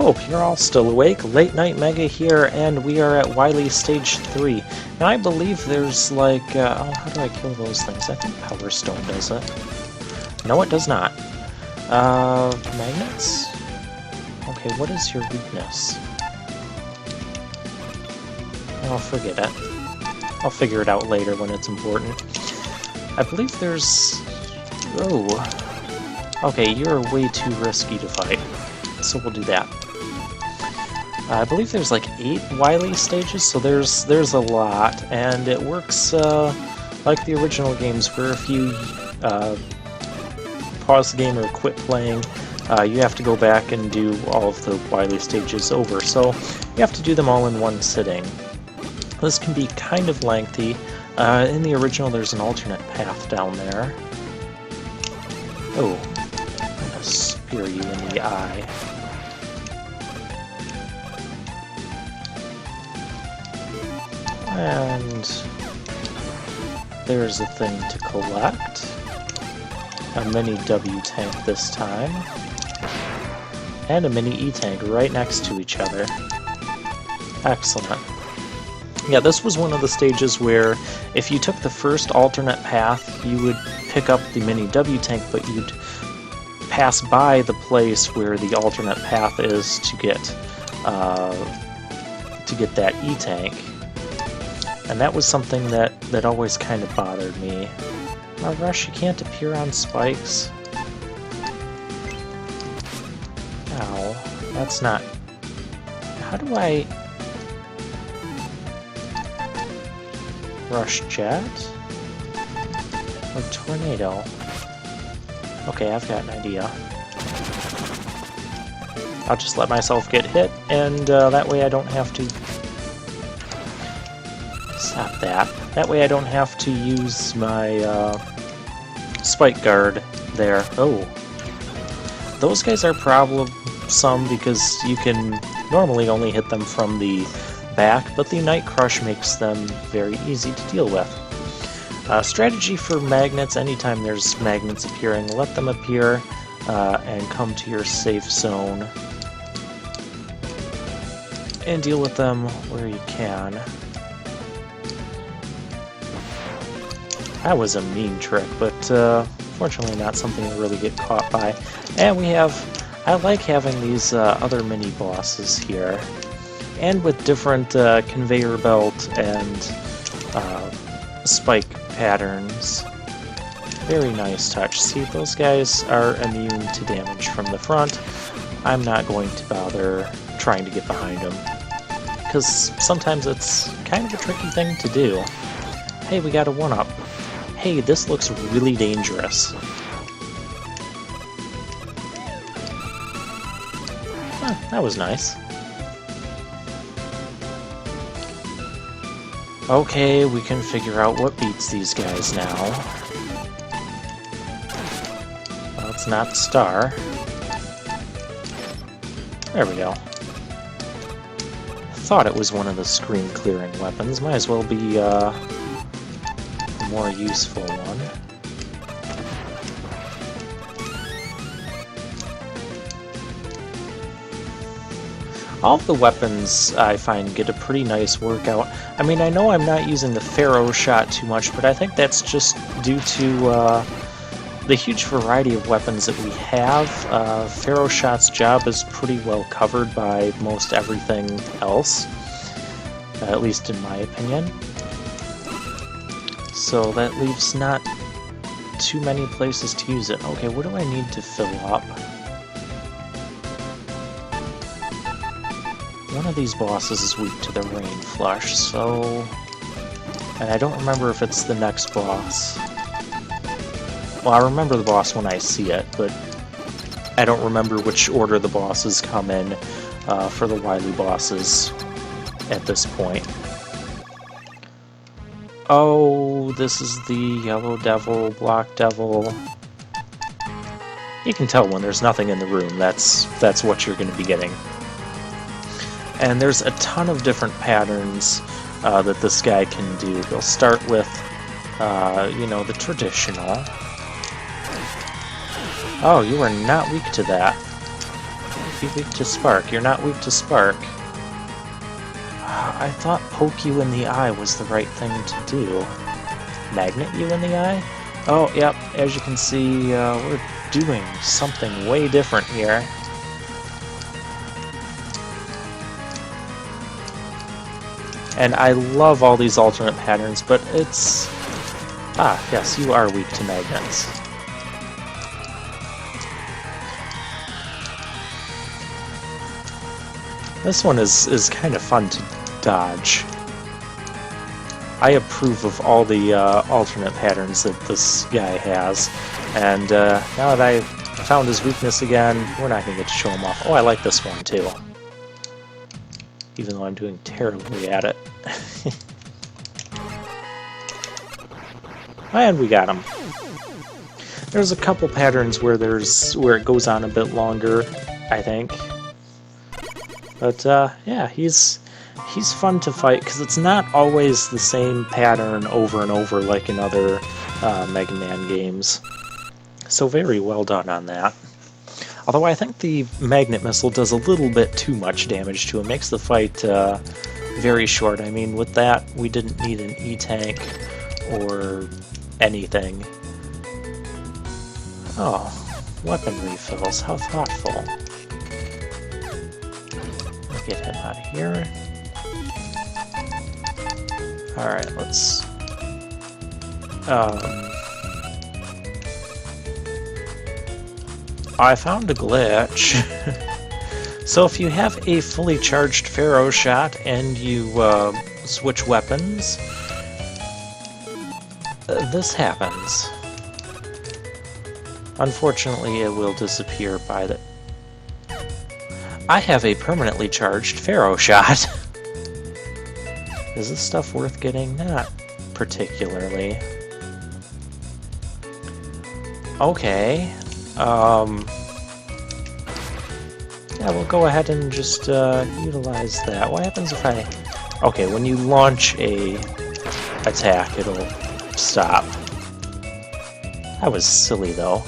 Hope you're all still awake. Late Night Mega here, and we are at Wily Stage 3. Now I believe there's like, oh, how do I kill those things? I think Power Stone does it. No, it does not. Magnets? Okay, what is your weakness? Oh, forget it. I'll figure it out later when it's important. I believe there's... Oh. Okay, you're way too risky to fight. So we'll do that. I believe there's like 8 Wily stages, so there's a lot, and it works like the original games, where if you pause the game or quit playing, you have to go back and do all of the Wily stages over. So you have to do them all in one sitting. This can be kind of lengthy. In the original, there's an alternate path down there. Oh, I'm gonna spear you in the eye. And there's a thing to collect. A mini W tank this time. And a mini E tank right next to each other. Excellent. Yeah, this was one of the stages where if you took the first alternate path, you would pick up the mini W tank, but you'd pass by the place where the alternate path is to get that E tank. And that was something that always kind of bothered me. Oh, Rush, you can't appear on spikes. Ow, that's not... How do I... Rush Jet? Or Tornado? Okay, I've got an idea. I'll just let myself get hit, and that way I don't have to... Stop that. That way I don't have to use my spike guard there. Oh. Those guys are troublesome because you can normally only hit them from the back, but the Night Crush makes them very easy to deal with. Strategy for magnets: anytime there's magnets appearing, let them appear and come to your safe zone and deal with them where you can. That was a mean trick, but fortunately not something to really get caught by. And we have... I like having these other mini-bosses here. And with different conveyor belt and spike patterns. Very nice touch. See, those guys are immune to damage from the front. I'm not going to bother trying to get behind them, because sometimes it's kind of a tricky thing to do. Hey, we got a 1-up. Hey, this looks really dangerous. Huh, that was nice. Okay, we can figure out what beats these guys now. Well, it's not Star. There we go. Thought it was one of the screen-clearing weapons. Might as well be, more useful one. All of the weapons, I find, get a pretty nice workout. I mean, I know I'm not using the Pharaoh Shot too much, but I think that's just due to the huge variety of weapons that we have. Pharaoh Shot's job is pretty well covered by most everything else, at least in my opinion. So that leaves not too many places to use it. Okay, what do I need to fill up? One of these bosses is weak to the Rain Flush, so... And I don't remember if it's the next boss. Well, I remember the boss when I see it, but I don't remember which order the bosses come in for the Wily bosses at this point. Oh, this is the Yellow Devil, Black Devil. You can tell when there's nothing in the room, that's what you're going to be getting. And there's a ton of different patterns that this guy can do. They'll start with, you know, the traditional. Oh, you are not weak to that. be weak to spark. You're not weak to spark. I thought poke you in the eye was the right thing to do. Magnet you in the eye? Oh, yep, as you can see, we're doing something way different here. And I love all these alternate patterns, but it's... Ah, yes, you are weak to magnets. This one is kind of fun to dodge. I approve of all the alternate patterns that this guy has, and now that I found his weakness again, we're not going to get to show him off. Oh, I like this one too, even though I'm doing terribly at it. And we got him. There's a couple patterns where it goes on a bit longer, I think. But yeah, he's fun to fight because it's not always the same pattern over and over like in other Mega Man games. So very well done on that. Although I think the magnet missile does a little bit too much damage to him. Makes the fight very short. I mean, with that, we didn't need an E-tank or anything. Oh, weapon refills. How thoughtful. Get him out of here. Alright, let's... I found a glitch. So if you have a fully charged Pharaoh Shot and you switch weapons, this happens. Unfortunately, it will disappear by the... I have a permanently charged Pharaoh Shot. Is this stuff worth getting? Not particularly. Okay. Yeah, we'll go ahead and just utilize that. What happens if I... Okay, when you launch a attack, it'll stop. That was silly, though.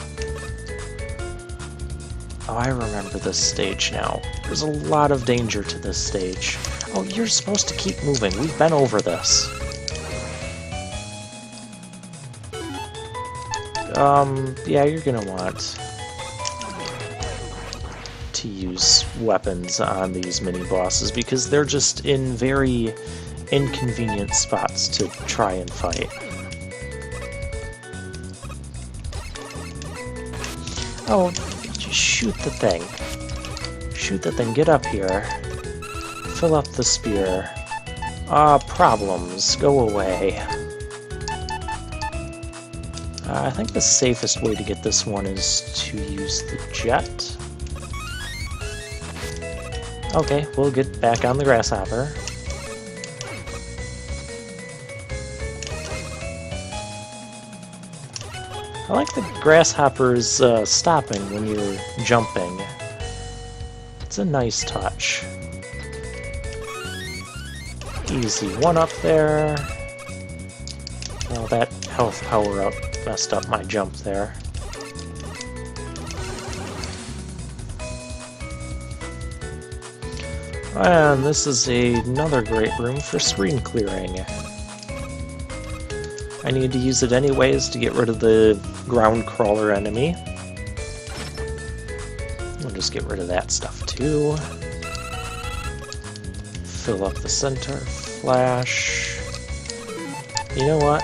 Oh, I remember this stage now. There's a lot of danger to this stage. Oh, you're supposed to keep moving. We've been over this. Yeah, you're gonna want to use weapons on these mini-bosses because they're just in very inconvenient spots to try and fight. Oh, just shoot the thing. Shoot the thing, get up here. Fill up the spear. Problems, go away. I think the safest way to get this one is to use the jet. Okay, we'll get back on the grasshopper. I like the grasshopper's stopping when you're jumping. It's a nice touch. Easy one up there. Oh, that health power-up messed up my jump there. And this is another great room for screen clearing. I need to use it anyways to get rid of the ground crawler enemy. We'll just get rid of that stuff too. Fill up the center, flash. You know what?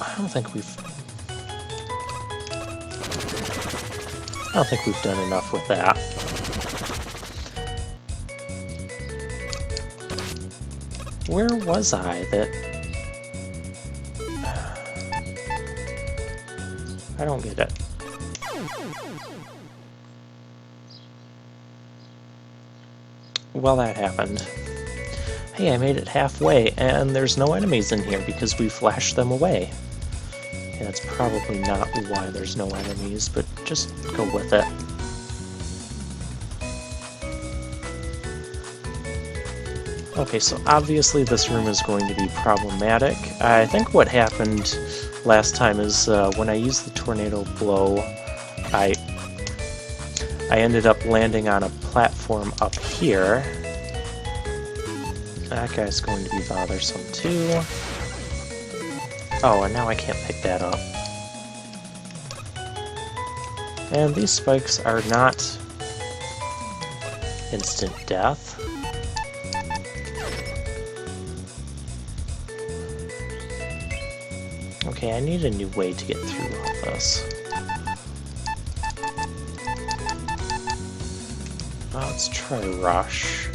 I don't think we've done enough with that. Where was I that... I don't get it. Well, that happened. Hey, I made it halfway, and there's no enemies in here because we flashed them away. Yeah, that's probably not why there's no enemies, but just go with it. Okay, so obviously this room is going to be problematic. I think what happened last time is when I used the tornado blow, I I ended up landing on a platform up here. That guy's going to be bothersome too. Oh, and now I can't pick that up. And these spikes are not instant death. Okay, I need a new way to get through all this. Let's try Rush.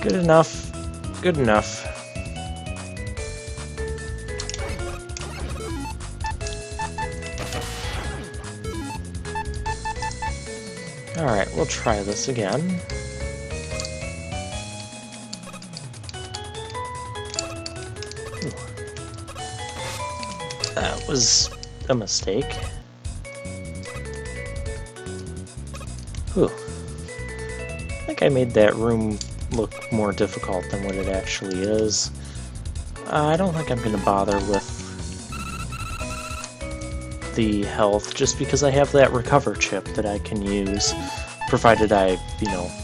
Good enough. Good enough. Alright, we'll try this again. Ooh. That was a mistake. Whew. I think I made that room look more difficult than what it actually is. I don't think I'm going to bother with the health, just because I have that recover chip that I can use, provided I,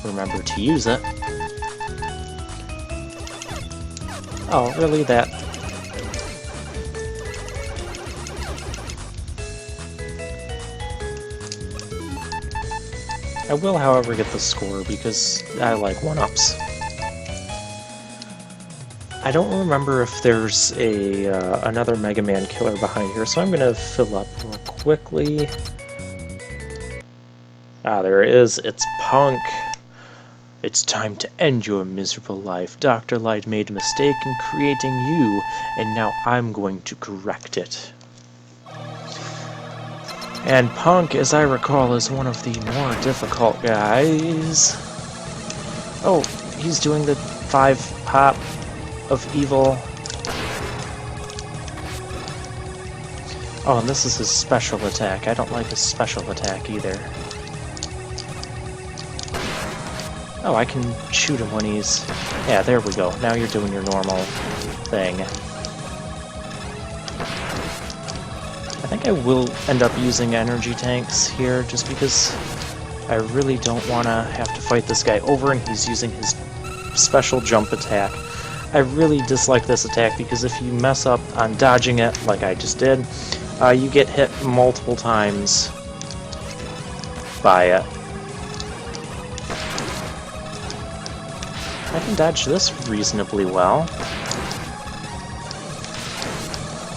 remember to use it. Oh, really? That... I will, however, get the score because I like one-ups. I don't remember if there's another Mega Man killer behind here, so I'm going to fill up real quickly. Ah, there it is. It's Punk. It's time to end your miserable life. Dr. Light made a mistake in creating you, and now I'm going to correct it. And Punk, as I recall, is one of the more difficult guys. Oh, he's doing the 5-pop of evil. Oh, and this is his special attack. I don't like his special attack either. Oh, I can shoot him when he's... Yeah, there we go. Now you're doing your normal thing. I think I will end up using energy tanks here, just because I really don't want to have to fight this guy over and he's using his special jump attack. I really dislike this attack because if you mess up on dodging it, like I just did, you get hit multiple times by it. I can dodge this reasonably well.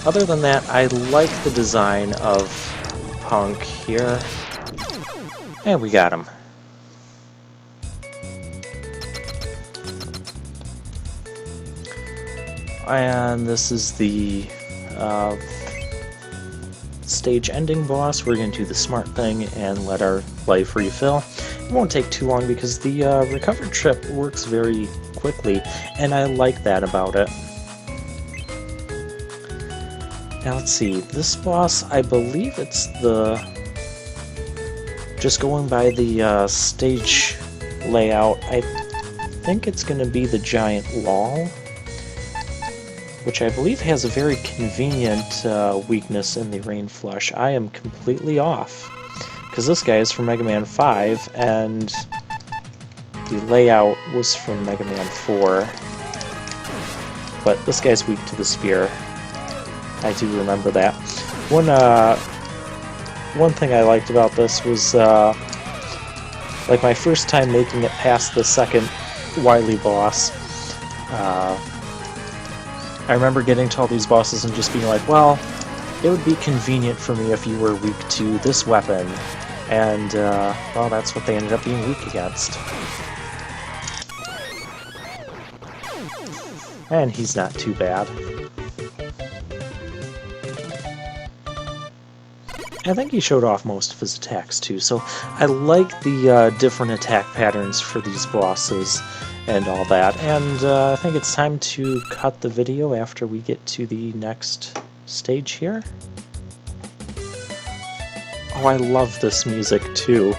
Other than that, I like the design of Punk here. And we got him. And this is the stage ending boss. We're going to do the smart thing and let our life refill. It won't take too long because the recover trip works very quickly, and I like that about it. Now let's see, this boss, I believe it's the... Just going by the stage layout, I think it's going to be the giant wall, which I believe has a very convenient weakness in the Rain Flush. I am completely off, because this guy is from Mega Man 5, and the layout was from Mega Man 4. But this guy's weak to the spear. I do remember that. One thing I liked about this was, like my first time making it past the second Wily boss, I remember getting to all these bosses and just being like, well, it would be convenient for me if you were weak to this weapon. And, well, that's what they ended up being weak against. And he's not too bad. I think he showed off most of his attacks too, so I like the different attack patterns for these bosses and all that, and I think it's time to cut the video after we get to the next stage here. Oh, I love this music too.